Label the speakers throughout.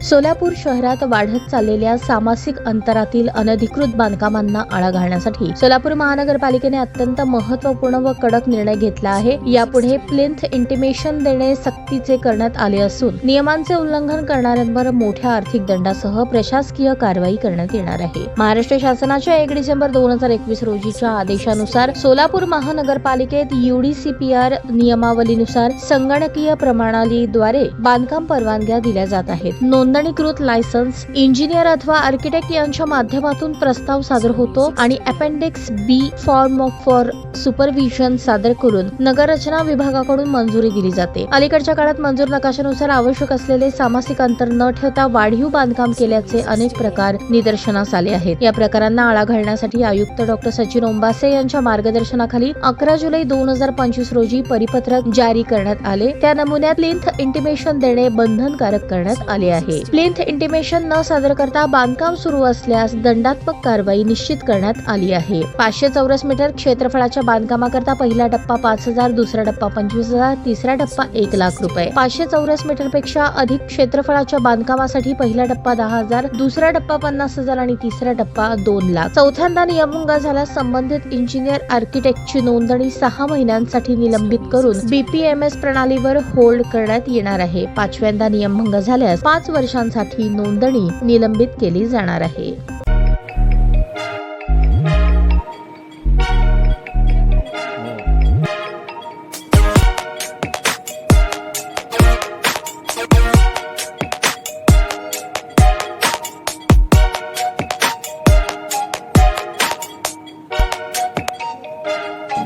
Speaker 1: सोलापूर शहरात वाढत चाललेल्या सामासिक अंतरातील अनधिकृत बांधकामांना आळा घालण्यासाठी सोलापूर महानगरपालिकेने अत्यंत महत्त्वपूर्ण व कडक निर्णय घेतला आहे। यापुढे प्लिंथ इंटिमेशन देणे सक्तीचे करण्यात आले असून नियमांचे उल्लंघन करणाऱ्यांवर मोठ्या आर्थिक दंडासह प्रशासकीय कारवाई करण्यात येणार आहे। महाराष्ट्र शासनाच्या 1 डिसेंबर 2021 रोजीच्या आदेशानुसार सोलापूर महानगरपालिकेत UDCPR नियमावलीनुसार संगणकीय प्रणालीद्वारे बांधकाम परवानग्या दिल्या जात आहेत। नोंदणीकृत लायसन्स इंजिनियर अथवा आर्किटेक्ट यांच्या माध्यमातून प्रस्ताव सादर होतो आणि appendix B form for supervision सादर करून नगररचना विभागाकडून मंजुरी दिली जाते। अलीकडच्या काळात मंजूर नकाशानुसार आवश्यक असलेले सामासिक अंतर न ठेवता वाढीव बांधकाम केल्याचे अनेक प्रकार निदर्शनास आले आहेत। या प्रकारांना आळा घालण्यासाठी आयुक्त डॉ. सचिन ओंबासे यांच्या मार्गदर्शनाखाली 11 जुलै 2025 रोजी परिपत्रक जारी करण्यात आले। त्या नमुन्यात प्लिंथ इंटिमेशन देणे बंधनकारक करण्यात आले आहे। प्लिंथ इंटिमेशन न सादर करता बांधकाम सुरू असल्यास दंडात्मक कारवाई निश्चित करण्यात आली आहे। 500 चौरस मीटर क्षेत्रफळाच्या बांधकामाकरता पहिला टप्पा 5,000, दुसरा टप्पा 25,000, तिसरा टप्पा 1 लाख रुपये। 500 चौरस मीटर पेक्षा अधिक क्षेत्रफळाच्या बांधकामासाठी पहिला टप्पा 10,000, दुसरा टप्पा 50,000 आणि तिसरा टप्पा 2 लाख। चौथ्यांदा नियमभंग झाल्यास संबंधित इंजिनियर आर्किटेक्टची नोंदणी 6 महिन्यांसाठी निलंबित करून BPMS प्रणालीवर होल्ड करण्यात येणार आहे। 5व्यांदा नियमभंग झाल्यास 5 वर्षांसाठी नोंदणी निलंबित केली जाणार आहे।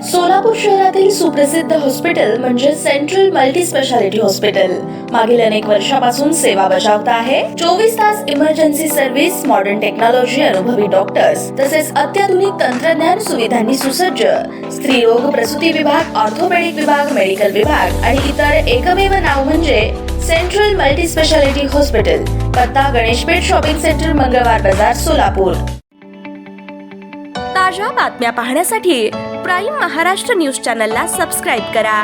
Speaker 2: सोलापूर शहरातील सुप्रसिद्ध हॉस्पिटल म्हणजे सेंट्रल मल्टी स्पेशालिटी हॉस्पिटल मागील अनेक वर्षापासून सेवा बजावत आहे। 24 तास इमर्जन्सी सर्व्हिस, मॉडर्न टेक्नॉलॉजी, अनुभवी डॉक्टर्स तसेच अत्याधुनिक तंत्रज्ञान सुविधांनी सुसज्ज स्त्रीरोग प्रसूती विभाग, ऑर्थोपेडिक विभाग, मेडिकल विभाग आणि इतर एकमेव नाव म्हणजे सेंट्रल मल्टी स्पेशालिटी हॉस्पिटल। पत्ता गणेशपेठ शॉपिंग सेंटर, मंगळवार बाजार, सोलापूर। ताज्या बातम्या पाहण्यासाठी प्राईम महाराष्ट्र न्यूज चॅनलला सबस्क्राईब करा।